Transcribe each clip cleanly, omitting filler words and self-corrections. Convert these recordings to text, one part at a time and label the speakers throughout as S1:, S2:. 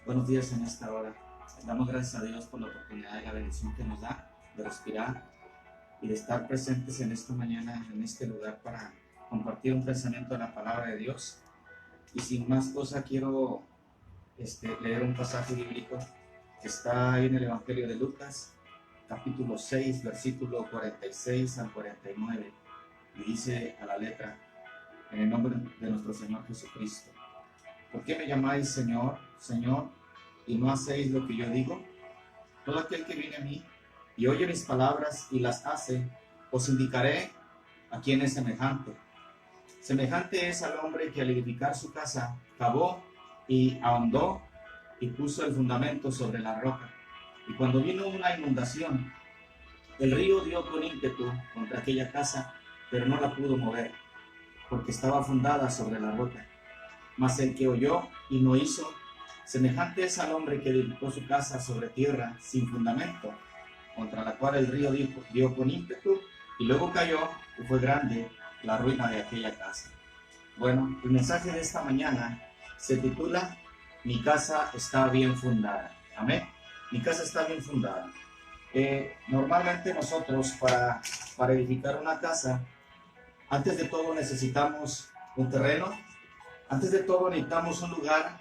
S1: Buenos días en esta hora. Damos gracias a Dios por la oportunidad y la bendición que nos da de respirar y de estar presentes en esta mañana, en este lugar, para compartir un pensamiento de la palabra de Dios. Y sin más cosa quiero leer un pasaje bíblico que está ahí en el Evangelio de Lucas, capítulo 6, versículo 46 al 49. Y dice a la letra: en el nombre de nuestro Señor Jesucristo. ¿Por qué me llamáis Señor, Señor, y no hacéis lo que yo digo? Todo aquel que viene a mí y oye mis palabras y las hace, os indicaré a quién es semejante. Semejante es al hombre que al edificar su casa cavó y ahondó y puso el fundamento sobre la roca. Y cuando vino una inundación, el río dio con ímpetu contra aquella casa, pero no la pudo mover, porque estaba fundada sobre la roca. Mas el que oyó y no hizo, semejante es al hombre que edificó su casa sobre tierra sin fundamento, contra la cual el río dio con ímpetu, y luego cayó, y fue grande la ruina de aquella casa. Bueno, el mensaje de esta mañana se titula: Mi casa está bien fundada. Amén. Mi casa está bien fundada. Normalmente nosotros para edificar una casa, antes de todo necesitamos un terreno. Antes de todo necesitamos un lugar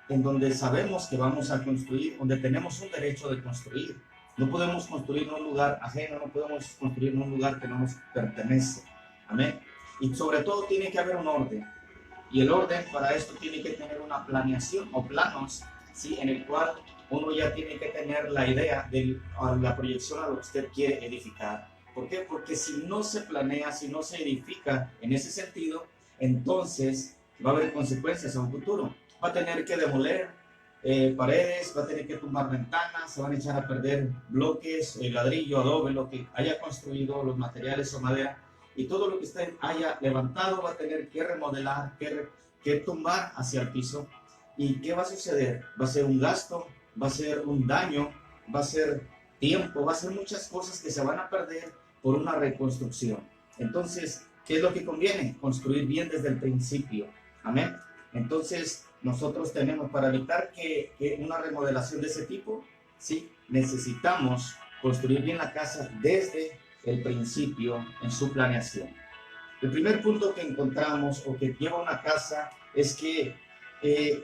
S1: en donde sabemos que vamos a construir, donde tenemos un derecho de construir. No podemos construir en un lugar ajeno, no podemos construir en un lugar que no nos pertenece. Amén. Y sobre todo tiene que haber un orden. Y el orden para esto tiene que tener una planeación o planos, ¿sí? En el cual uno ya tiene que tener la idea de la proyección a lo que usted quiere edificar. ¿Por qué? Porque si no se planea, si no se edifica en ese sentido, entonces va a haber consecuencias a un futuro. Va a tener que demoler paredes, va a tener que tumbar ventanas, se van a echar a perder bloques, ladrillo, adobe, lo que haya construido, los materiales o madera, y todo lo que usted haya levantado va a tener que remodelar, que tumbar hacia el piso. ¿Y qué va a suceder? Va a ser un gasto, va a ser un daño, va a ser tiempo, va a ser muchas cosas que se van a perder por una reconstrucción. Entonces, ¿qué es lo que conviene? Construir bien desde el principio. Amén. Entonces, nosotros tenemos, para evitar que una remodelación de ese tipo, sí, necesitamos construir bien la casa desde el principio en su planeación. El primer punto que encontramos o que lleva una casa es que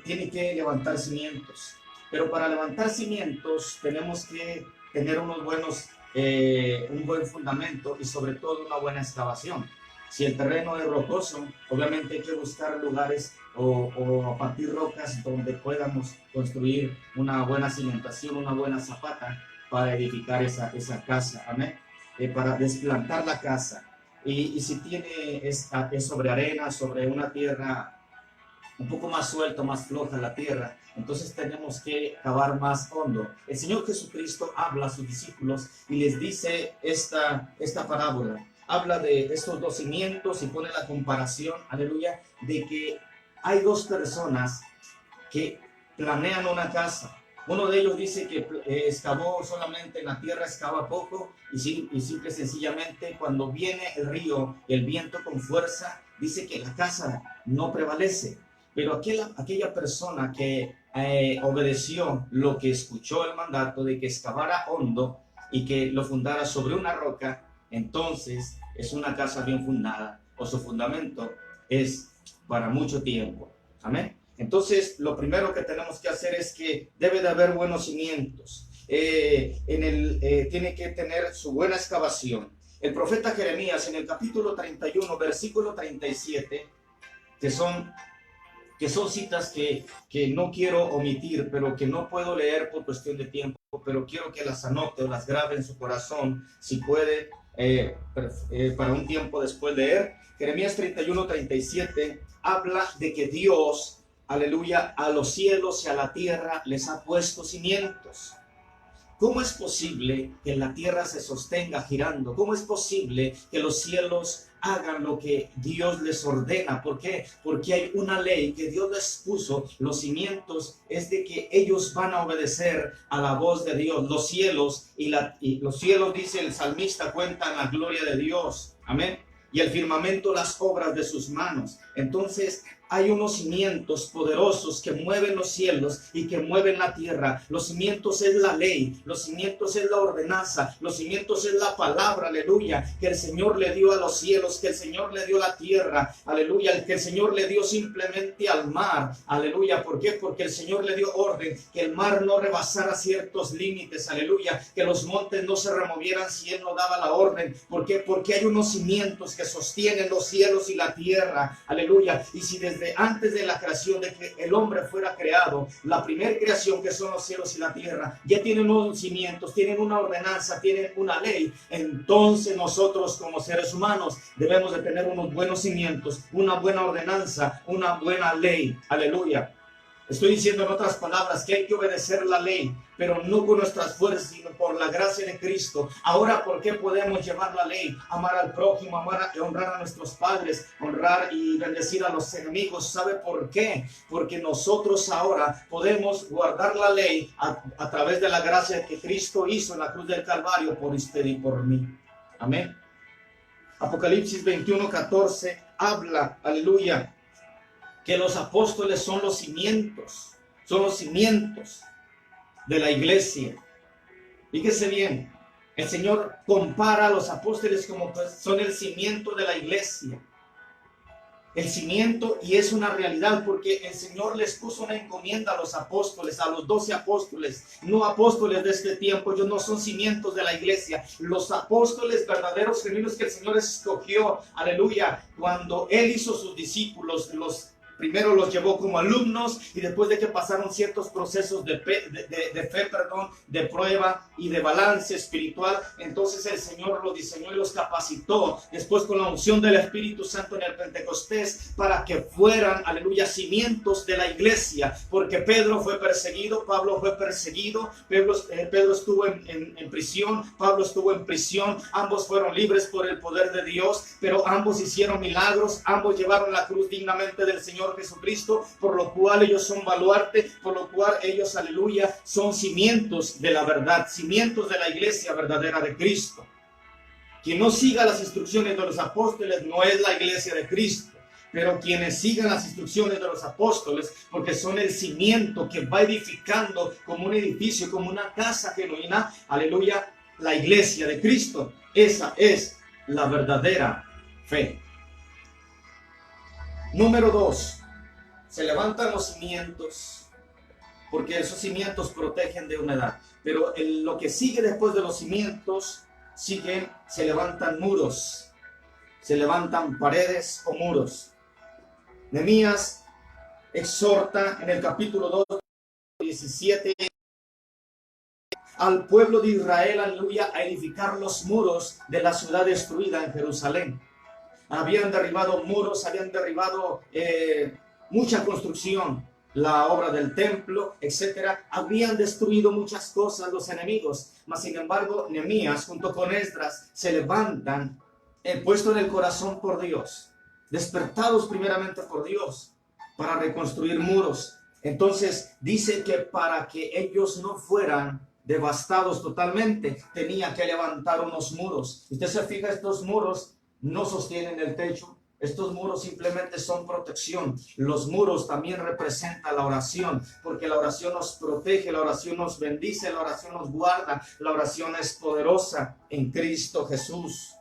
S1: tiene que levantar cimientos. Pero para levantar cimientos tenemos que tener un buen fundamento y sobre todo una buena excavación. Si el terreno es rocoso, obviamente hay que buscar lugares o partir rocas donde podamos construir una buena cimentación, una buena zapata para edificar esa casa. Amén. Para desplantar la casa. Y si es sobre arena, sobre una tierra un poco más suelto, más floja la tierra, entonces tenemos que cavar más hondo. El Señor Jesucristo habla a sus discípulos y les dice esta parábola. Habla de estos dos cimientos y pone la comparación, aleluya, de que hay dos personas que planean una casa. Uno de ellos dice que excavó solamente en la tierra, excava poco, y simple y sencillamente cuando viene el río, el viento con fuerza, dice que la casa no prevalece. Pero aquella persona que obedeció lo que escuchó el mandato de que excavara hondo y que lo fundara sobre una roca, entonces es una casa bien fundada, o su fundamento es para mucho tiempo. Amén. Entonces, lo primero que tenemos que hacer es que debe de haber buenos cimientos. Tiene que tener su buena excavación. El profeta Jeremías, en el capítulo 31, versículo 37, que son citas que no quiero omitir, pero que no puedo leer por cuestión de tiempo, pero quiero que las anote o las grabe en su corazón, si puede, para un tiempo después leer. Jeremías 31, 37 habla de que Dios, aleluya, a los cielos y a la tierra les ha puesto cimientos. ¿Cómo es posible que la tierra se sostenga girando? ¿Cómo es posible que los cielos hagan lo que Dios les ordena? ¿Por qué? Porque hay una ley que Dios les puso. Los cimientos es de que ellos van a obedecer a la voz de Dios. Los cielos y los cielos, dice el salmista, cuentan la gloria de Dios. Amén. Y el firmamento las obras de sus manos. Entonces, hay unos cimientos poderosos que mueven los cielos y que mueven la tierra. Los cimientos es la ley, los cimientos es la ordenanza, los cimientos es la palabra, aleluya, que el Señor le dio a los cielos, que el Señor le dio a la tierra, aleluya, que el Señor le dio simplemente al mar, aleluya. ¿Por qué? Porque el Señor le dio orden, que el mar no rebasara ciertos límites, aleluya, que los montes no se removieran si Él no daba la orden. ¿Por qué? Porque hay unos cimientos que sostienen los cielos y la tierra, aleluya. Y si desde antes de la creación, de que el hombre fuera creado, la primera creación que son los cielos y la tierra, ya tienen unos cimientos, tienen una ordenanza, tienen una ley, entonces nosotros como seres humanos debemos de tener unos buenos cimientos, una buena ordenanza, una buena ley, aleluya. Estoy diciendo en otras palabras que hay que obedecer la ley, pero no con nuestras fuerzas, sino por la gracia de Cristo. Ahora, ¿por qué podemos llevar la ley? Amar al prójimo, honrar a nuestros padres, honrar y bendecir a los enemigos. ¿Sabe por qué? Porque nosotros ahora podemos guardar la ley a través de la gracia que Cristo hizo en la cruz del Calvario por usted y por mí. Amén. Apocalipsis 21:14 habla, aleluya, que los apóstoles son los cimientos de la iglesia. Fíjese bien, el Señor compara a los apóstoles como son el cimiento de la iglesia. El cimiento, y es una realidad porque el Señor les puso una encomienda a los apóstoles, a los 12 apóstoles, no apóstoles de este tiempo. Ellos no son cimientos de la iglesia. Los apóstoles verdaderos, genuinos que el Señor escogió, aleluya, cuando Él hizo sus discípulos, primero los llevó como alumnos y después de que pasaron ciertos procesos de fe, de prueba y de balance espiritual, entonces el Señor los diseñó y los capacitó después con la unción del Espíritu Santo en el Pentecostés para que fueran, aleluya, cimientos de la iglesia, porque Pedro fue perseguido, Pablo fue perseguido, Pedro estuvo en prisión, Pablo estuvo en prisión, ambos fueron libres por el poder de Dios, pero ambos hicieron milagros, ambos llevaron la cruz dignamente del Señor Jesucristo, por lo cual ellos son baluarte, por lo cual ellos, aleluya, son cimientos de la verdad, cimientos de la iglesia verdadera de Cristo. Quien no siga las instrucciones de los apóstoles no es la iglesia de Cristo, pero quienes sigan las instrucciones de los apóstoles, porque son el cimiento que va edificando como un edificio, como una casa genuina, aleluya, la iglesia de Cristo. Esa es la verdadera fe. Número 2. Se levantan los cimientos, porque esos cimientos protegen de humedad. Pero lo que sigue después de los cimientos, se levantan muros, se levantan paredes o muros. Nehemías exhorta en el capítulo 2, 17, al pueblo de Israel, aleluya, a edificar los muros de la ciudad destruida en Jerusalén. Habían derribado muros, habían derribado mucha construcción, la obra del templo, etcétera. Habían destruido muchas cosas los enemigos, mas sin embargo Nehemías junto con Esdras se levantan, puesto en el corazón por Dios, despertados primeramente por Dios para reconstruir muros. Entonces dice que para que ellos no fueran devastados totalmente, tenía que levantar unos muros. Usted se fija, estos muros no sostienen el techo. Estos muros simplemente son protección. Los muros también representan la oración, porque la oración nos protege, la oración nos bendice, la oración nos guarda, la oración es poderosa en Cristo Jesús.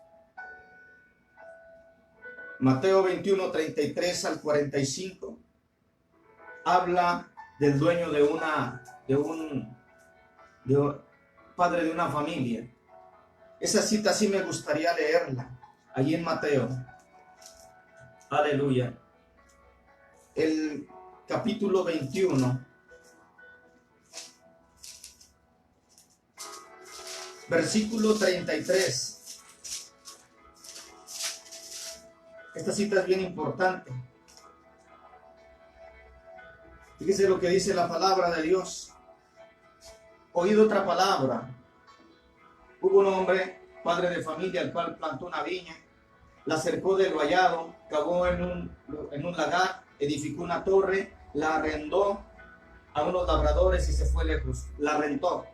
S1: Mateo 21, 33 al 45 habla del dueño padre de una familia. Esa cita sí me gustaría leerla, allí en Mateo. Aleluya. El capítulo 21, versículo 33. Esta cita es bien importante. Fíjese lo que dice la palabra de Dios. Oído otra palabra. Hubo un hombre, padre de familia, el cual plantó una viña, la cercó del vallado, cavó en un lagar, edificó una torre, la arrendó a unos labradores y se fue lejos. La rentó.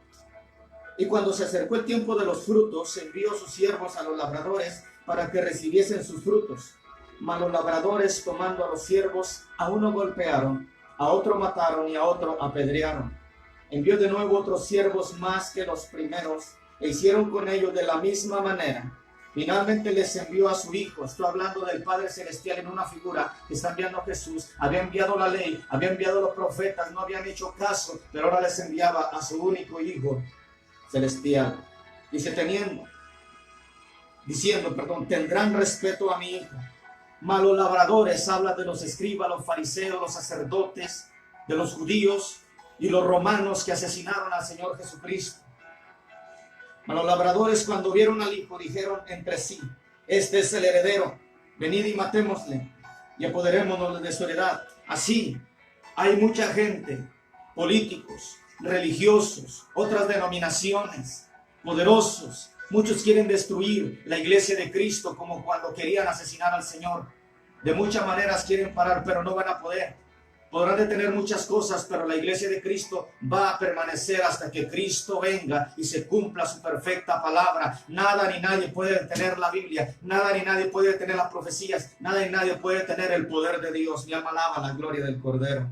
S1: Y cuando se acercó el tiempo de los frutos, envió sus siervos a los labradores para que recibiesen sus frutos. Mas los labradores, tomando a los siervos, a uno golpearon, a otro mataron y a otro apedrearon. Envió de nuevo otros siervos más que los primeros, e hicieron con ellos de la misma manera. Finalmente les envió a su Hijo. Estoy hablando del Padre Celestial en una figura que está enviando a Jesús. Había enviado la ley, había enviado a los profetas, no habían hecho caso, pero ahora les enviaba a su único Hijo celestial. Dice, tendrán respeto a mi Hijo. Mas los labradores, habla de los escribas, los fariseos, los sacerdotes, de los judíos y los romanos que asesinaron al Señor Jesucristo. Mas los labradores, cuando vieron al Hijo, dijeron entre sí, este es el heredero, venid y matémosle y apoderémonos de su heredad. Así hay mucha gente, políticos, religiosos, otras denominaciones, poderosos. Muchos quieren destruir la iglesia de Cristo, como cuando querían asesinar al Señor. De muchas maneras quieren parar, pero no van a poder. Podrán detener muchas cosas, pero la iglesia de Cristo va a permanecer hasta que Cristo venga y se cumpla su perfecta palabra. Nada ni nadie puede detener la Biblia, nada ni nadie puede detener las profecías, nada ni nadie puede detener el poder de Dios. Mi alma alaba la gloria del Cordero.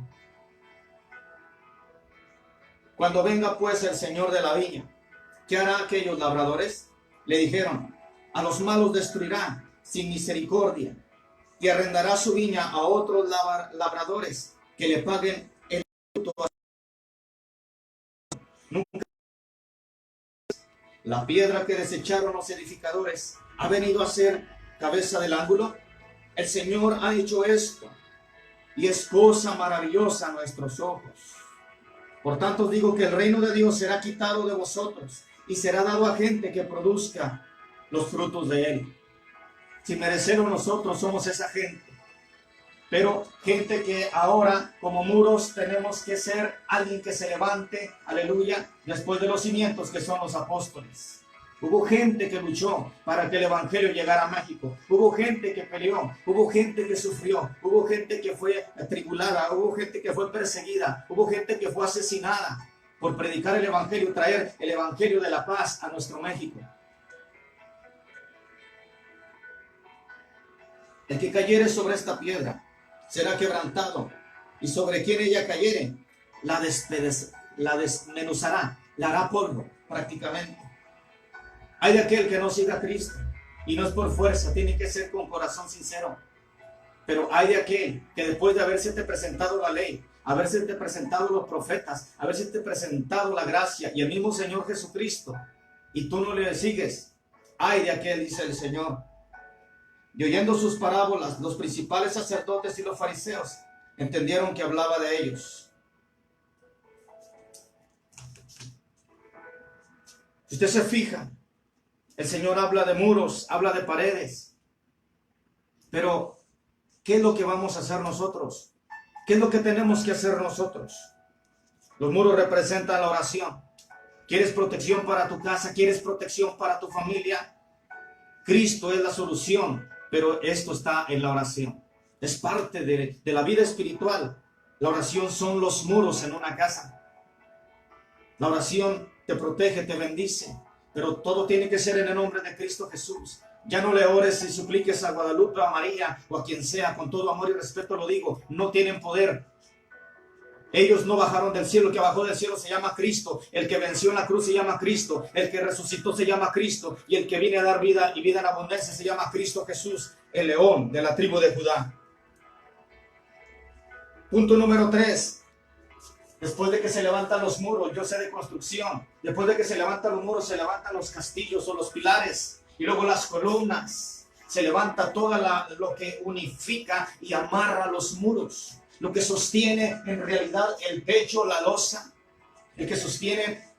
S1: Cuando venga pues el Señor de la viña, ¿qué hará aquellos labradores? Le dijeron, a los malos destruirá sin misericordia y arrendará su viña a otros labradores que le paguen el fruto. Nunca la piedra que desecharon los edificadores ha venido a ser cabeza del ángulo. El Señor ha hecho esto y es cosa maravillosa a nuestros ojos. Por tanto digo que el reino de Dios será quitado de vosotros y será dado a gente que produzca los frutos de él. Sin merecerlo, nosotros somos esa gente. Pero gente que ahora, como muros, tenemos que ser alguien que se levante, aleluya, después de los cimientos que son los apóstoles. Hubo gente que luchó para que el evangelio llegara a México. Hubo gente que peleó, hubo gente que sufrió, hubo gente que fue atribulada, hubo gente que fue perseguida, hubo gente que fue asesinada por predicar el evangelio, traer el evangelio de la paz a nuestro México. El que cayere sobre esta piedra será quebrantado, y sobre quien ella cayere la desmenuzará, la hará polvo prácticamente. Hay de aquel que no siga a Cristo, y no es por fuerza, tiene que ser con corazón sincero. Pero hay de aquel que después de haberse presentado la ley, haberse presentado los profetas, haberse presentado la gracia y el mismo Señor Jesucristo, y tú no le sigues, hay de aquel, dice el Señor. Y oyendo sus parábolas, los principales sacerdotes y los fariseos entendieron que hablaba de ellos. Si usted se fija, el Señor habla de muros, habla de paredes. Pero, ¿qué es lo que vamos a hacer nosotros? ¿Qué es lo que tenemos que hacer nosotros? Los muros representan la oración. ¿Quieres protección para tu casa? ¿Quieres protección para tu familia? Cristo es la solución, pero esto está en la oración. Es parte de la vida espiritual. La oración son los muros en una casa. La oración te protege, te bendice, pero todo tiene que ser en el nombre de Cristo Jesús. Ya no le ores y supliques a Guadalupe, a María o a quien sea, con todo amor y respeto lo digo, no tienen poder. Ellos no bajaron del cielo, el que bajó del cielo se llama Cristo, el que venció en la cruz se llama Cristo, el que resucitó se llama Cristo, y el que viene a dar vida y vida en abundancia se llama Cristo Jesús, el león de la tribu de Judá. Punto número 3. Después de que se levantan los muros, yo sé de construcción, después de que se levantan los muros, se levantan los castillos o los pilares, y luego las columnas, se levanta todo lo que unifica y amarra los muros, lo que sostiene en realidad el techo, la losa, el que sostiene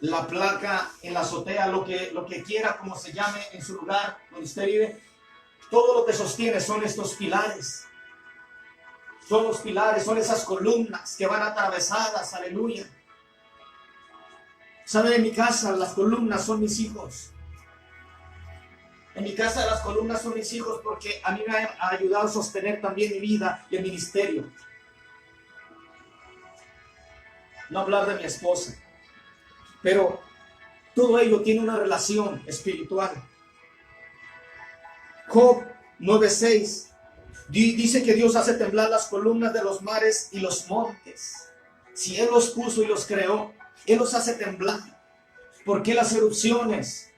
S1: la placa en la azotea, lo que quiera, como se llame en su lugar donde usted vive, todo lo que sostiene son estos pilares. Son los pilares, son esas columnas que van atravesadas, aleluya. ¿Sabe? En mi casa las columnas son mis hijos. En mi casa las columnas son mis hijos porque a mí me ha ayudado a sostener también mi vida y el ministerio. No hablar de mi esposa, pero todo ello tiene una relación espiritual. Job 9:6
S2: Dice que Dios hace temblar las columnas de los mares y los montes. Si Él los puso y los creó, Él los hace temblar. ¿Por qué las erupciones?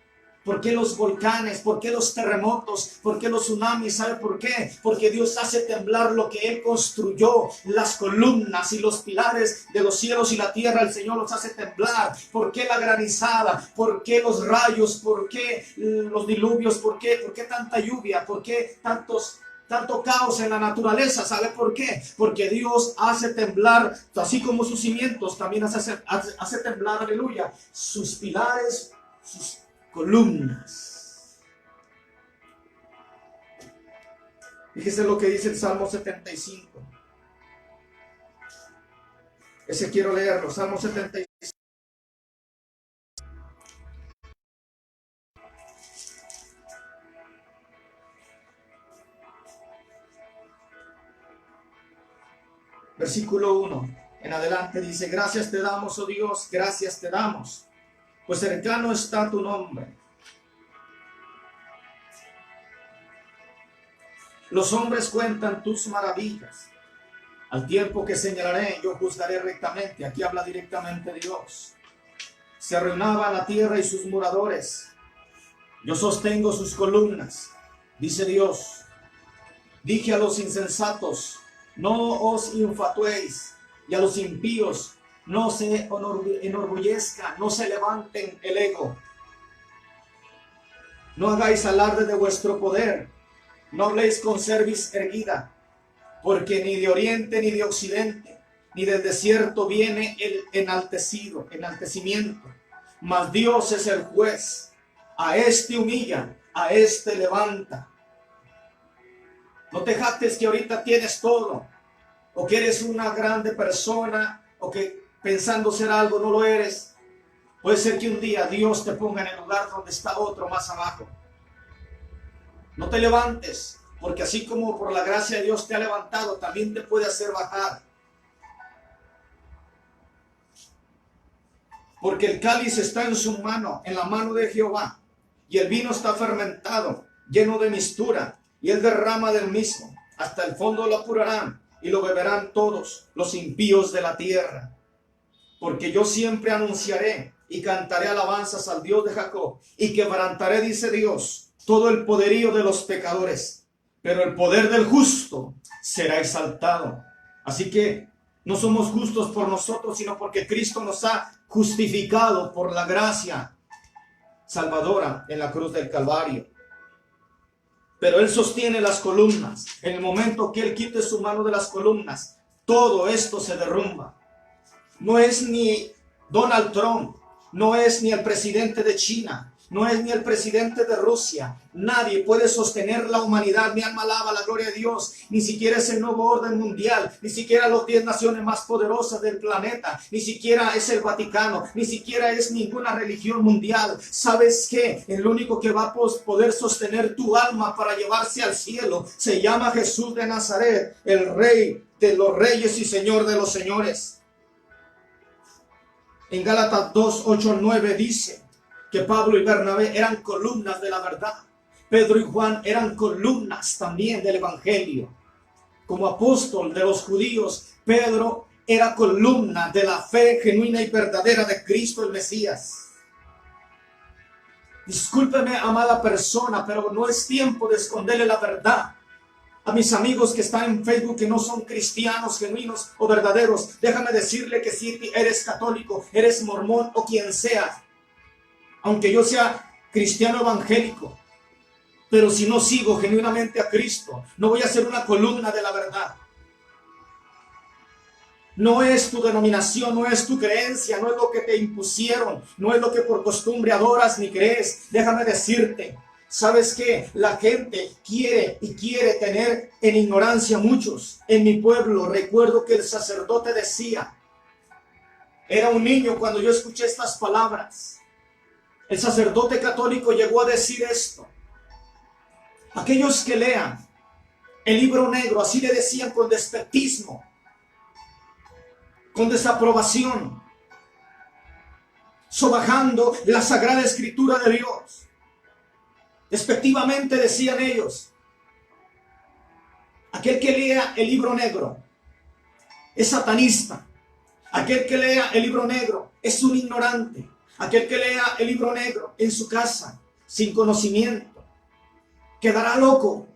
S2: ¿Por qué los volcanes? ¿Por qué los terremotos? ¿Por qué los tsunamis? ¿Sabe por qué? Porque Dios hace temblar lo que Él construyó. Las columnas y los pilares de los cielos y la tierra, el Señor los hace temblar. ¿Por qué la granizada? ¿Por qué los rayos? ¿Por qué los diluvios? ¿Por qué tanta lluvia? ¿Por qué tanto caos en la naturaleza? ¿Sabe por qué? Porque Dios hace temblar, así como sus cimientos, también hace temblar, aleluya, sus pilares, sus columnas. Fíjese lo que dice el Salmo 75. Ese quiero leerlo, Salmo 75. Versículo 1 en adelante dice: gracias te damos, oh Dios, gracias te damos, pues cercano está tu nombre. Los hombres cuentan tus maravillas. Al tiempo que señalaré, yo juzgaré rectamente. Aquí habla directamente Dios. Se arruinaba la tierra y sus moradores. Yo sostengo sus columnas, dice Dios. Dije a los insensatos: no os infatuéis, y a los impíos: no se enorgullezcan, no se levanten el ego. No hagáis alarde de vuestro poder, no habléis con cerviz erguida, porque ni de oriente ni de occidente, ni del desierto viene el enaltecimiento. Mas Dios es el juez. A este humilla, a este levanta. No te jactes que ahorita tienes todo, o que eres una grande persona, o que pensando ser algo no lo eres. Puede ser que un día Dios te ponga en el lugar donde está otro más abajo. No te levantes, porque así como por la gracia de Dios te ha levantado, también te puede hacer bajar. Porque el cáliz está en su mano, en la mano de Jehová, y el vino está fermentado, lleno de mistura, y él derrama del mismo. Hasta el fondo lo apurarán, y lo beberán todos los impíos de la tierra. Porque yo siempre anunciaré y cantaré alabanzas al Dios de Jacob, y quebrantaré, dice Dios, todo el poderío de los pecadores, pero el poder del justo será exaltado. Así que no somos justos por nosotros, sino porque Cristo nos ha justificado por la gracia salvadora en la cruz del Calvario. Pero Él sostiene las columnas. En el momento que Él quite su mano de las columnas, todo esto se derrumba. No es ni Donald Trump, no es ni el presidente de China, no es ni el presidente de Rusia. Nadie puede sostener la humanidad. Mi alma alaba la gloria de Dios. Ni siquiera es el nuevo orden mundial, ni siquiera las 10 naciones más poderosas del planeta, ni siquiera es el Vaticano, ni siquiera es ninguna religión mundial. ¿Sabes qué? El único que va a poder sostener tu alma para llevarse al cielo se llama Jesús de Nazaret, el Rey de los reyes y Señor de los señores. En Gálatas 2, 8, 9 dice que Pablo y Bernabé eran columnas de la verdad. Pedro y Juan eran columnas también del evangelio. Como apóstol de los judíos, Pedro era columna de la fe genuina y verdadera de Cristo el Mesías. Discúlpeme, amada persona, pero no es tiempo de esconderle la verdad a mis amigos que están en Facebook, que no son cristianos genuinos o verdaderos. Déjame decirle que si eres católico, eres mormón o quien sea, aunque yo sea cristiano evangélico, pero si no sigo genuinamente a Cristo, no voy a ser una columna de la verdad. No es tu denominación, no es tu creencia, no es lo que te impusieron, no es lo que por costumbre adoras ni crees. Déjame decirte, ¿sabes qué? La gente quiere tener en ignorancia muchos. En mi pueblo recuerdo que el sacerdote decía, era un niño cuando yo escuché estas palabras. El sacerdote católico llegó a decir esto: aquellos que lean el libro negro, así le decían con despectismo, con desaprobación, sobajando la sagrada escritura de Dios. Despectivamente decían ellos: Aquel que lea el libro negro es satanista. Aquel que lea el libro negro es un ignorante. Aquel que lea el libro negro en su casa, sin conocimiento, quedará loco.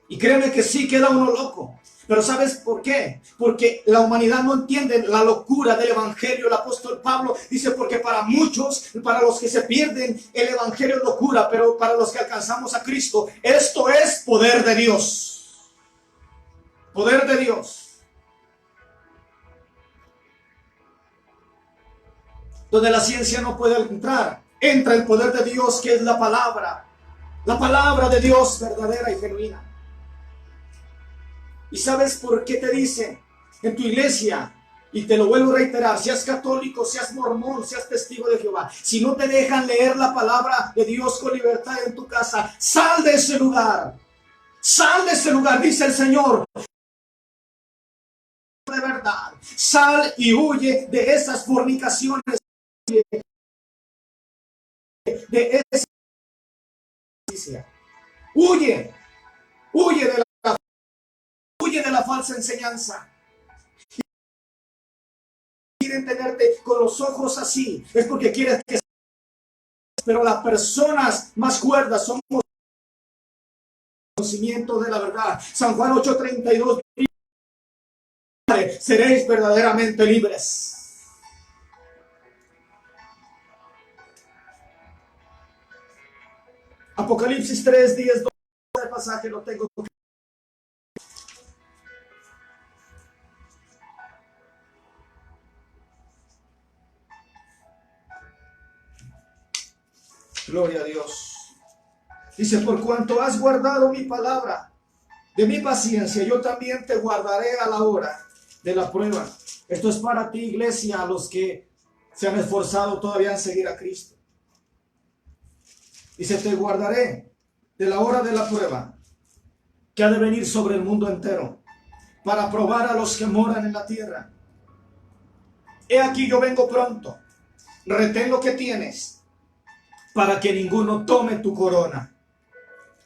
S2: Y créeme que sí queda uno loco. Pero ¿sabes por qué? Porque la humanidad no entiende la locura del evangelio. El apóstol Pablo dice, porque para muchos, para los que se pierden, el evangelio es locura, pero para los que alcanzamos a Cristo, esto es poder de Dios. Poder de Dios. Donde la ciencia no puede entrar, entra el poder de Dios, que es la palabra de Dios verdadera y genuina. ¿Y sabes por qué te dice en tu iglesia? Y te lo vuelvo a reiterar, seas católico, seas mormón, seas testigo de Jehová, si no te dejan leer la palabra de Dios con libertad en tu casa, sal de ese lugar. Sal de ese lugar, dice el Señor. De verdad, sal y huye de esas fornicaciones, de esa justicia. Huye de la falsa enseñanza. Quieren tenerte con los ojos así, es porque quieres que... Pero las personas más cuerdas somos conocimiento de la verdad. San Juan 8:32, seréis verdaderamente libres. Apocalipsis 3:10, el pasaje lo tengo. Gloria a Dios. Dice, por cuanto has guardado mi palabra, de mi paciencia, yo también te guardaré a la hora de la prueba. Esto es para ti, iglesia, a los que se han esforzado todavía en seguir a Cristo. Dice, te guardaré de la hora de la prueba que ha de venir sobre el mundo entero, para probar a los que moran en la tierra. He aquí yo vengo pronto. Retén lo que tienes, para que ninguno tome tu corona.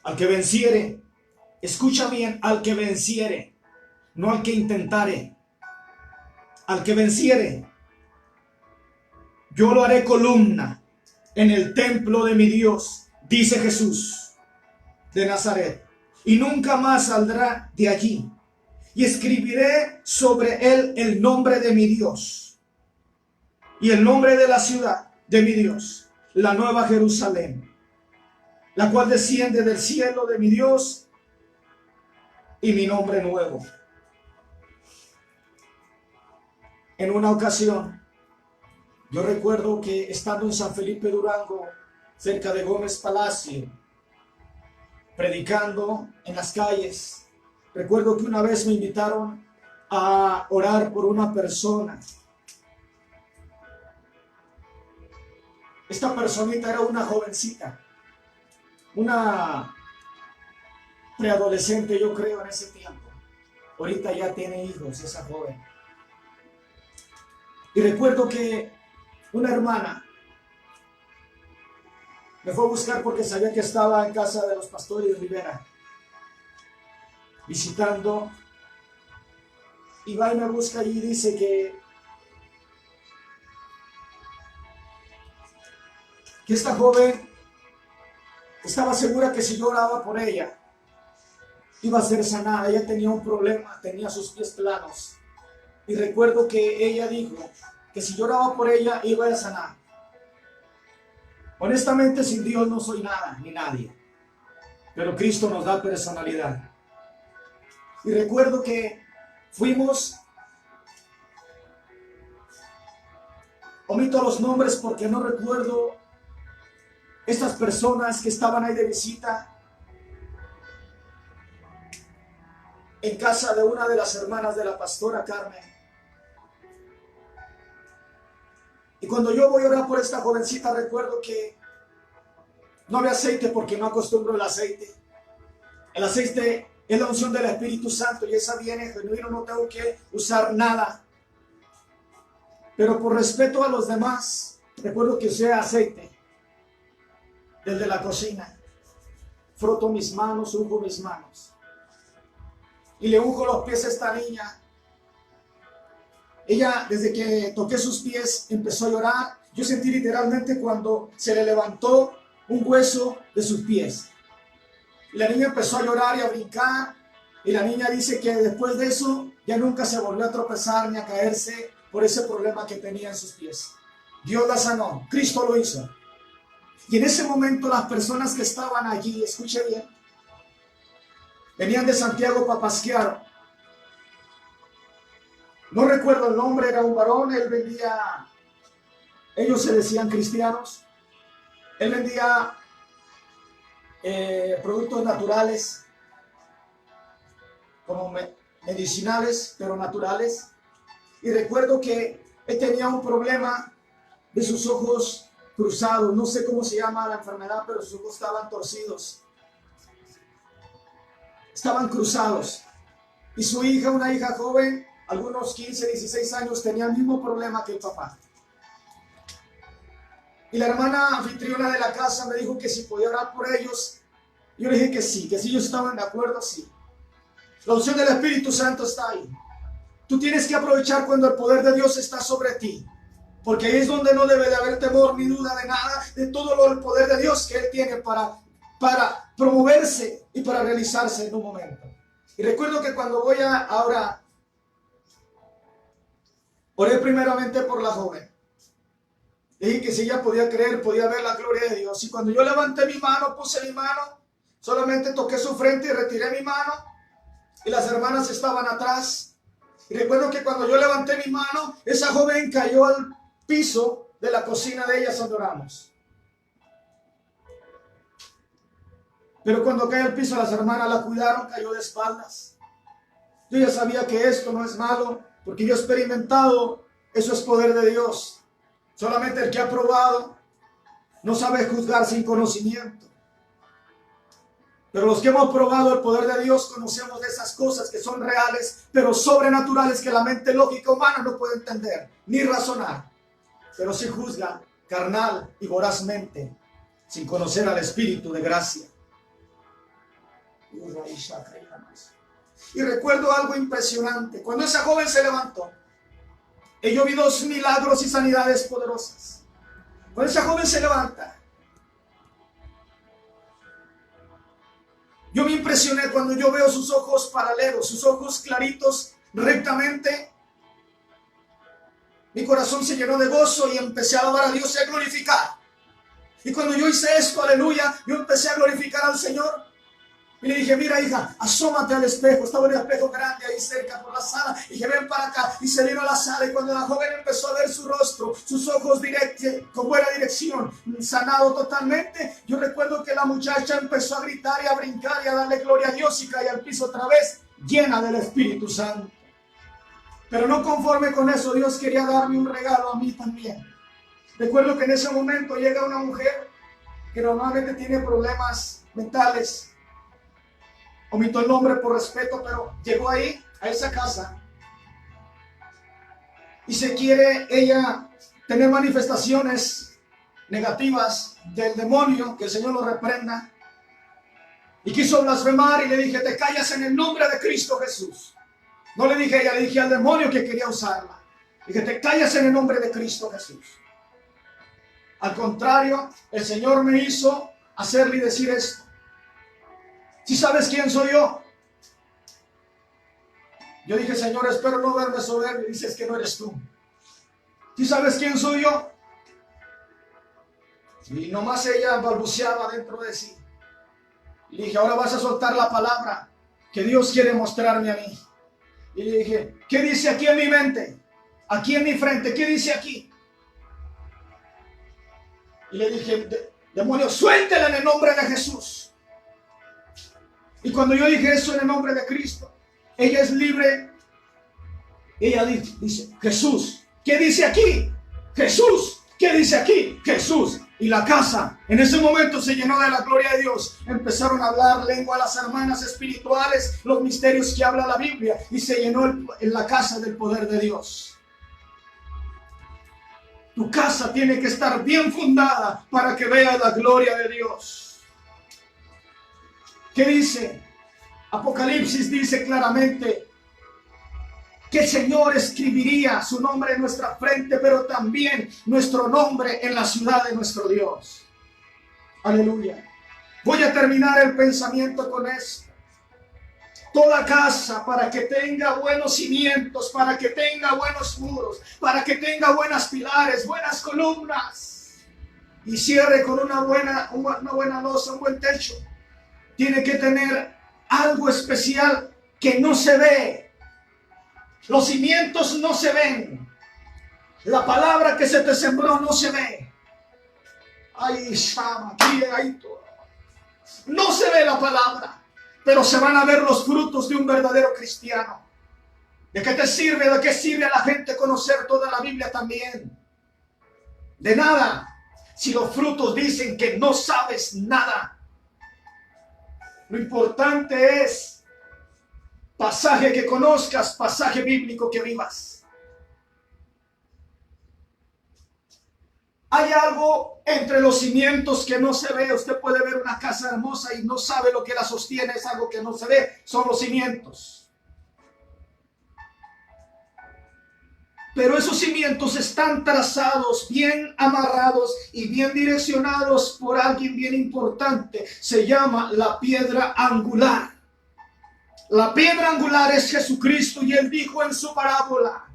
S2: Al que venciere, escucha bien, al que venciere, no al que intentare. Al que venciere, yo lo haré columna en el templo de mi Dios, dice Jesús de Nazaret, y nunca más saldrá de allí. Y escribiré sobre él el nombre de mi Dios y el nombre de la ciudad de mi Dios, la nueva Jerusalén, la cual desciende del cielo de mi Dios, y mi nombre nuevo. En una ocasión, yo recuerdo que estando en San Felipe Durango, cerca de Gómez Palacio, predicando en las calles, recuerdo que una vez me invitaron a orar por una persona. Esta personita era una jovencita, una preadolescente, yo creo, en ese tiempo. Ahorita ya tiene hijos esa joven. Y recuerdo que una hermana me fue a buscar porque sabía que estaba en casa de los pastores Rivera visitando, y va y me busca y dice que esta joven estaba segura que si yo oraba por ella iba a ser sanada. Ella tenía un problema, tenía sus pies planos, y recuerdo que ella dijo que si yo oraba por ella iba a sanar. Honestamente, sin Dios no soy nada ni nadie, pero Cristo nos da personalidad. Y recuerdo que fuimos, omito los nombres porque no recuerdo, estas personas que estaban ahí de visita en casa de una de las hermanas de la pastora Carmen. Y cuando yo voy a orar por esta jovencita, recuerdo que no había aceite porque no acostumbro el aceite. El aceite es la unción del Espíritu Santo y esa viene genuino, no tengo que usar nada. Pero por respeto a los demás, recuerdo que usé aceite desde la cocina. Froto mis manos, unjo mis manos.
S3: y le unjo los pies a esta niña. Ella, desde que toqué sus pies, empezó a llorar. Yo sentí literalmente cuando se le levantó un hueso de sus pies. Y la niña empezó a llorar y a brincar. Y la niña dice que después de eso ya nunca se volvió a tropezar ni a caerse por ese problema que tenía en sus pies. Dios la sanó, Cristo lo hizo. Y en ese momento las personas que estaban allí, escuche bien, venían de Santiago Papasquiaro. No recuerdo el nombre, era un varón, él vendía, ellos se decían cristianos, él vendía productos naturales, como medicinales, pero naturales. Y recuerdo que él tenía un problema de sus ojos cruzados, no sé cómo se llama la enfermedad, pero sus ojos estaban torcidos, estaban cruzados. Y su hija, una hija joven, algunos 15, 16 años, tenía el mismo problema que el papá. Y la hermana anfitriona de la casa me dijo que si podía orar por ellos. Yo le dije que si ellos estaban de acuerdo, sí. La unción del Espíritu Santo está ahí. Tú tienes que aprovechar cuando el poder de Dios está sobre ti, porque ahí es donde no debe de haber temor ni duda de nada, de todo el poder de Dios que Él tiene para promoverse y para realizarse en un momento. Y recuerdo que cuando voy a orar, oré primeramente por la joven. Le dije que si ella podía creer, podía ver la gloria de Dios. Y cuando yo levanté mi mano, puse mi mano, solamente toqué su frente y retiré mi mano. Y las hermanas estaban atrás. Y recuerdo que cuando yo levanté mi mano, esa joven cayó al piso de la cocina de ellas donde oramos. Pero cuando cayó al piso, las hermanas la cuidaron, cayó de espaldas. Yo ya sabía que esto no es malo, porque yo he experimentado, eso es poder de Dios. Solamente el que ha probado no sabe juzgar sin conocimiento. Pero los que hemos probado el poder de Dios conocemos de esas cosas que son reales, pero sobrenaturales, que la mente lógica humana no puede entender ni razonar. Pero sí juzga carnal y vorazmente, sin conocer al Espíritu de gracia. Y recuerdo algo impresionante. Cuando esa joven se levantó, yo vi 2 milagros y sanidades poderosas. Cuando esa joven se levanta, yo me impresioné cuando yo veo sus ojos paralelos, sus ojos claritos, rectamente. Mi corazón se llenó de gozo y empecé a alabar a Dios y a glorificar. Y cuando yo hice esto, aleluya, yo empecé a glorificar al Señor. Y le dije, mira hija, asómate al espejo. Estaba en el espejo grande ahí cerca por la sala. Y dije, ven para acá. Y se vino a la sala. Y cuando la joven empezó a ver su rostro, sus ojos con buena dirección, sanado totalmente, yo recuerdo que la muchacha empezó a gritar y a brincar y a darle gloria a Dios y cae al piso otra vez, llena del Espíritu Santo. Pero no conforme con eso, Dios quería darme un regalo a mí también. Recuerdo que en ese momento llega una mujer que normalmente tiene problemas mentales. Omito el nombre por respeto, pero llegó ahí, a esa casa, y se quiere ella tener manifestaciones negativas del demonio, que el Señor lo reprenda, y quiso blasfemar, y le dije, te callas en el nombre de Cristo Jesús. No le dije a ella, le dije al demonio que quería usarla. Dije, te callas en el nombre de Cristo Jesús. Al contrario, el Señor me hizo hacerle y decir esto. ¿Sí sabes quién soy yo? Yo dije, Señor, espero no verme soberbio. Y dices que no eres tú. ¿Sí sabes quién soy yo? Y nomás ella balbuceaba dentro de sí. Y le dije, ahora vas a soltar la palabra que Dios quiere mostrarme a mí. Y le dije, ¿qué dice aquí en mi mente? Aquí en mi frente, ¿qué dice aquí? Y le dije, demonio, suéltela en el nombre de Jesús. Y cuando yo dije eso en el nombre de Cristo, ella es libre. Ella dice, Jesús, ¿qué dice aquí? Jesús, ¿qué dice aquí? Jesús. Y la casa en ese momento se llenó de la gloria de Dios. Empezaron a hablar lengua las hermanas espirituales, los misterios que habla la Biblia, y se llenó en la casa del poder de Dios. Tu casa tiene que estar bien fundada para que veas la gloria de Dios. ¿Qué dice? Apocalipsis dice claramente que el Señor escribiría su nombre en nuestra frente, pero también nuestro nombre en la ciudad de nuestro Dios. Aleluya. Voy a terminar el pensamiento con esto. Toda casa, para que tenga buenos cimientos, para que tenga buenos muros, para que tenga buenas pilares, buenas columnas, y cierre con una buena losa, un buen techo, tiene que tener algo especial que no se ve. Los cimientos no se ven. La palabra que se te sembró no se ve. Ay, Shama, no se ve la palabra, pero se van a ver los frutos de un verdadero cristiano. ¿De qué te sirve? ¿De qué sirve a la gente conocer toda la Biblia también? De nada, si los frutos dicen que no sabes nada. Lo importante es pasaje que conozcas, pasaje bíblico que vivas. Hay algo entre los cimientos que no se ve. Usted puede ver una casa hermosa y no sabe lo que la sostiene. Es algo que no se ve. Son los cimientos. Pero esos cimientos están trazados, bien amarrados y bien direccionados por alguien bien importante. Se llama la piedra angular. La piedra angular es Jesucristo, y Él dijo en su parábola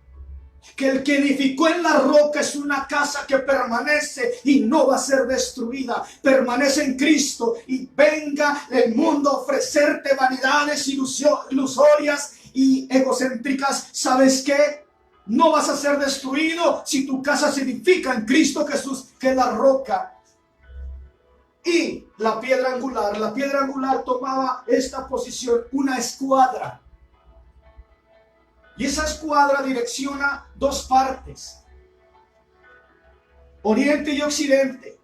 S3: que el que edificó en la roca es una casa que permanece y no va a ser destruida. Permanece en Cristo, y venga el mundo a ofrecerte vanidades ilusorias y egocéntricas. ¿Sabes qué? No vas a ser destruido si tu casa se edifica en Cristo Jesús, que es la roca. Y la piedra angular tomaba esta posición, una escuadra. Y esa escuadra direcciona dos partes, oriente y occidente.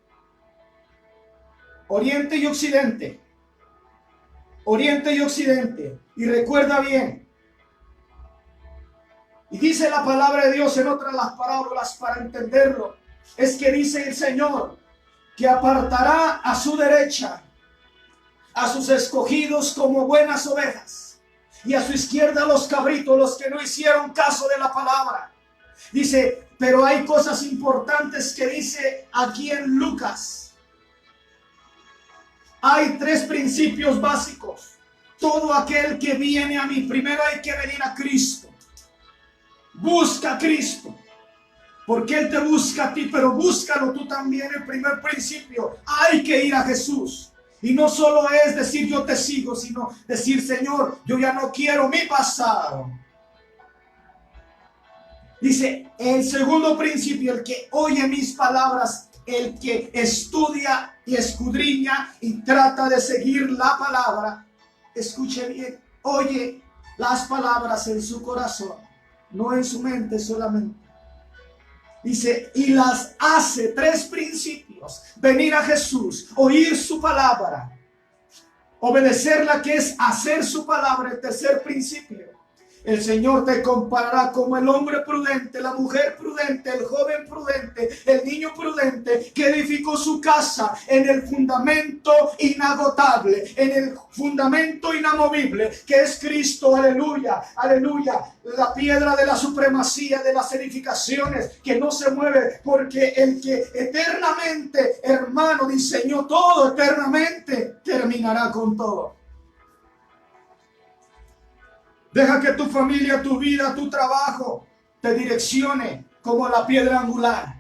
S3: Oriente y occidente. Oriente y occidente. Y recuerda bien. Y dice la palabra de Dios en otras las parábolas para entenderlo. Es que dice el Señor que apartará a su derecha a sus escogidos como buenas ovejas, y a su izquierda los cabritos, los que no hicieron caso de la palabra. Dice, pero hay cosas importantes que dice aquí en Lucas. Hay tres principios básicos. Todo aquel que viene a mí, primero hay que venir a Cristo. Busca a Cristo, porque Él te busca a ti, pero búscalo tú también. El primer principio, hay que ir a Jesús. Y no solo es decir yo te sigo, sino decir, Señor, yo ya no quiero mi pasado. Dice, el segundo principio, el que oye mis palabras, el que estudia y escudriña y trata de seguir la palabra, escuche bien, oye las palabras en su corazón, no en su mente solamente. Dice, y las hace. Tres principios: venir a Jesús, oír su palabra, obedecerla, que es hacer su palabra. El tercer principio, el Señor te comparará como el hombre prudente, la mujer prudente, el joven prudente, el niño prudente, que edificó su casa en el fundamento inagotable, en el fundamento inamovible, que es Cristo. Aleluya, aleluya. La piedra de la supremacía de las edificaciones, que no se mueve, porque el que eternamente, hermano, diseñó todo eternamente, terminará con todo. Deja que tu familia, tu vida, tu trabajo te direccione como la piedra angular.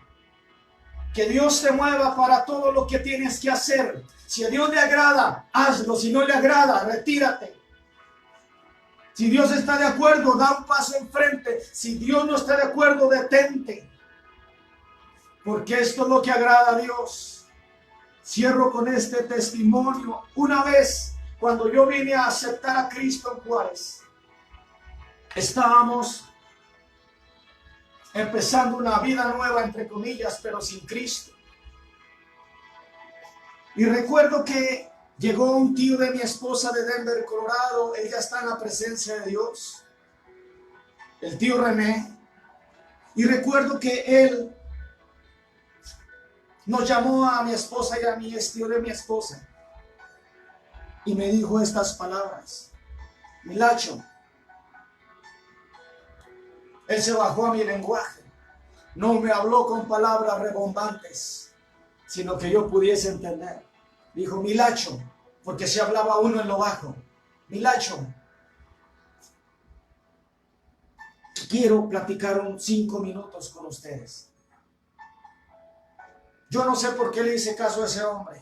S3: Que Dios te mueva para todo lo que tienes que hacer. Si a Dios le agrada, hazlo. Si no le agrada, retírate. Si Dios está de acuerdo, da un paso enfrente. Si Dios no está de acuerdo, detente. Porque esto es lo que agrada a Dios. Cierro con este testimonio. Una vez, cuando yo vine a aceptar a Cristo en Juárez, estábamos empezando una vida nueva, entre comillas, pero sin Cristo. Y recuerdo que llegó un tío de mi esposa de Denver, Colorado. Él ya está en la presencia de Dios, el tío René. Y recuerdo que él nos llamó a mi esposa y a mí, es tío de mi esposa, y me dijo estas palabras: Milacho. Él se bajó a mi lenguaje. No me habló con palabras rebombantes, sino que yo pudiese entender. Dijo, Milacho, porque se hablaba uno en lo bajo. Milacho, quiero platicar 5 minutos con ustedes. Yo no sé por qué le hice caso a ese hombre.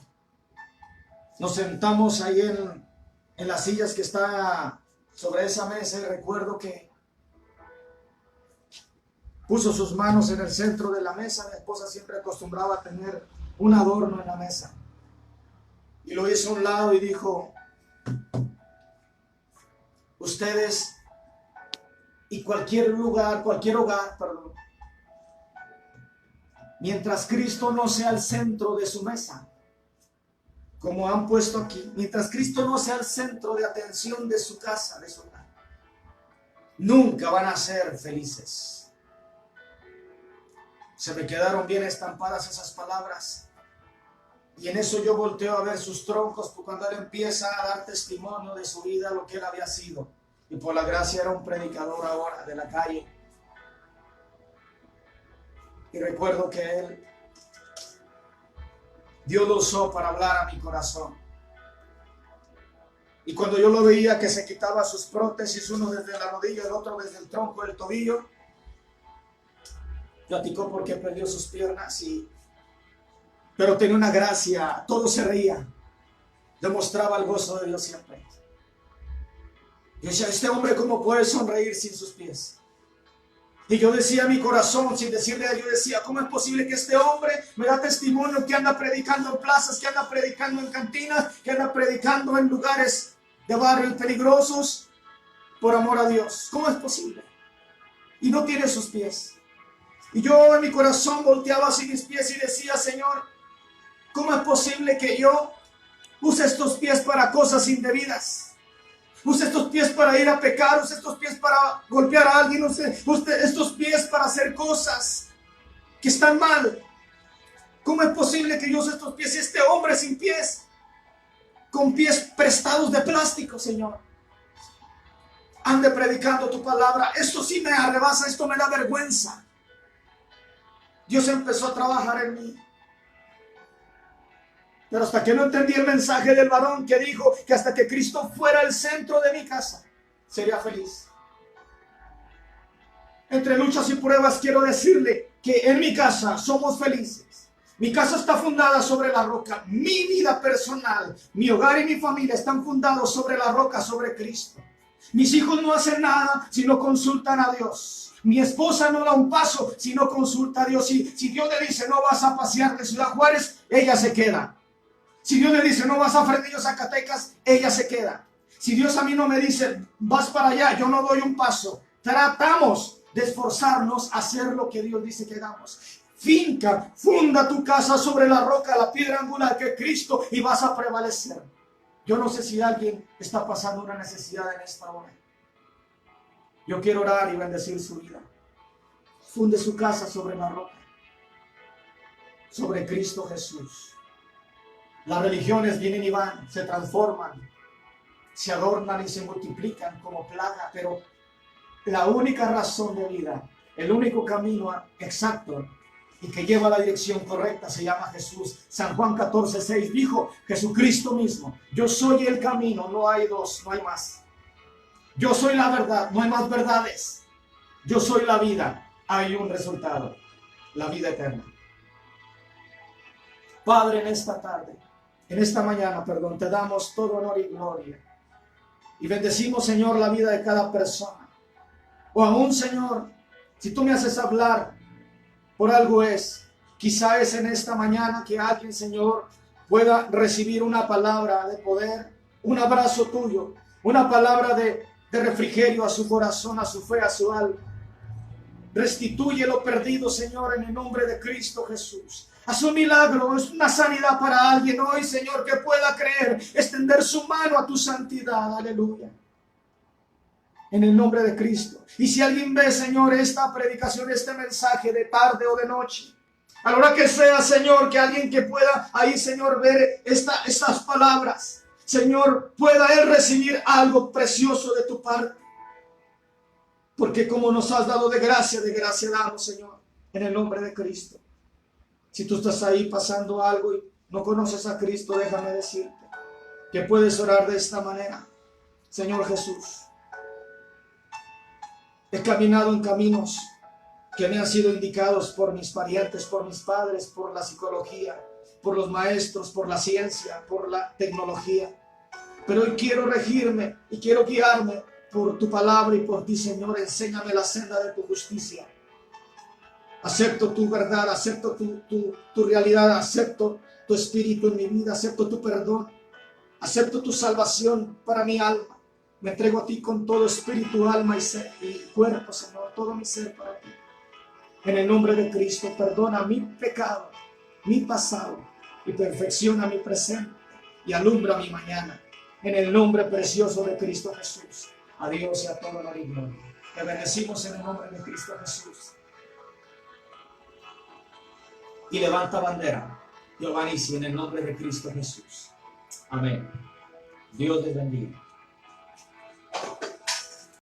S3: Nos sentamos ahí en las sillas que está sobre esa mesa y recuerdo que puso sus manos en el centro de la mesa. Mi esposa siempre acostumbraba a tener un adorno en la mesa. Y lo hizo a un lado y dijo, ustedes y cualquier lugar, cualquier hogar, perdón, mientras Cristo no sea el centro de su mesa, como han puesto aquí, mientras Cristo no sea el centro de atención de su casa, de su hogar, nunca van a ser felices. Se me quedaron bien estampadas esas palabras. Y en eso yo volteo a ver sus troncos cuando él empieza a dar testimonio de su vida, lo que él había sido. Y por la gracia era un predicador ahora de la calle. Y recuerdo que Dios lo usó para hablar a mi corazón. Y cuando yo lo veía que se quitaba sus prótesis, uno desde la rodilla, el otro desde el tronco del tobillo, platicó porque perdió sus piernas, pero tenía una gracia, todo se reía, demostraba el gozo de Dios siempre. Yo decía, este hombre cómo puede sonreír sin sus pies. Y yo decía a mi corazón, sin decirle a Dios, yo decía, ¿cómo es posible que este hombre me da testimonio que anda predicando en plazas, que anda predicando en cantinas, que anda predicando en lugares de barrios peligrosos por amor a Dios? ¿Cómo es posible? Y no tiene sus pies. Y yo en mi corazón volteaba hacia mis pies y decía, Señor, ¿cómo es posible que yo use estos pies para cosas indebidas? Use estos pies para ir a pecar, use estos pies para golpear a alguien, use estos pies para hacer cosas que están mal. ¿Cómo es posible que yo use estos pies y este hombre sin pies, con pies prestados de plástico, Señor, ande predicando tu palabra? Esto sí me arrebasa, esto me da vergüenza. Dios empezó a trabajar en mí. Pero hasta que no entendí el mensaje del varón que dijo que hasta que Cristo fuera el centro de mi casa, sería feliz. Entre luchas y pruebas quiero decirle que en mi casa somos felices. Mi casa está fundada sobre la roca. Mi vida personal, mi hogar y mi familia están fundados sobre la roca, sobre Cristo. Mis hijos no hacen nada si no consultan a Dios. Mi esposa no da un paso si no consulta a Dios. Si Dios le dice no vas a pasear de Ciudad Juárez, ella se queda. Si Dios le dice no vas a Fresnillo, Zacatecas, ella se queda. Si Dios a mí no me dice vas para allá, yo no doy un paso. Tratamos de esforzarnos a hacer lo que Dios dice que hagamos. Funda tu casa sobre la roca, la piedra angular que es Cristo, y vas a prevalecer. Yo no sé si alguien está pasando una necesidad en esta hora. Yo quiero orar y bendecir su vida. Funde su casa sobre la roca, sobre Cristo Jesús. Las religiones vienen y van, se transforman, se adornan y se multiplican como plaga, pero la única razón de vida, el único camino exacto y que lleva a la dirección correcta se llama Jesús. San Juan 14:6 dijo, Jesucristo mismo, yo soy el camino, no hay dos, no hay más. Yo soy la verdad, no hay más verdades. Yo soy la vida, hay un resultado, la vida eterna. Padre, en esta tarde, en esta mañana, perdón, te damos todo honor y gloria. Y bendecimos, Señor, la vida de cada persona. O aún, Señor, si tú me haces hablar, por algo quizá es en esta mañana que alguien, Señor, pueda recibir una palabra de poder, un abrazo tuyo, una palabra de refrigerio a su corazón, a su fe, a su alma. Restituye lo perdido, Señor, en el nombre de Cristo Jesús. Haz un milagro, es una sanidad para alguien hoy, Señor, que pueda creer, extender su mano a tu santidad, aleluya. En el nombre de Cristo. Y si alguien ve, Señor, esta predicación, este mensaje de tarde o de noche, a la hora que sea, Señor, que alguien que pueda ahí, Señor, ver estas palabras, Señor, pueda él recibir algo precioso de tu parte. Porque como nos has dado de gracia damos, Señor, en el nombre de Cristo. Si tú estás ahí pasando algo y no conoces a Cristo, déjame decirte que puedes orar de esta manera. Señor Jesús, he caminado en caminos que me han sido indicados por mis parientes, por mis padres, por la psicología, por los maestros, por la ciencia, por la tecnología. Pero hoy quiero regirme y quiero guiarme por tu palabra y por ti, Señor. Enséñame la senda de tu justicia. Acepto tu verdad, acepto tu realidad, acepto tu espíritu en mi vida, acepto tu perdón, acepto tu salvación para mi alma. Me entrego a ti con todo espíritu, alma y cuerpo, Señor, todo mi ser para ti. En el nombre de Cristo, perdona mi pecado, mi pasado y perfecciona mi presente y alumbra mi mañana. En el nombre precioso de Cristo Jesús. A Dios y a toda la gloria. Te bendecimos en el nombre de Cristo Jesús. Y levanta bandera, Giovanni, en el nombre de Cristo Jesús. Amén. Dios les bendiga.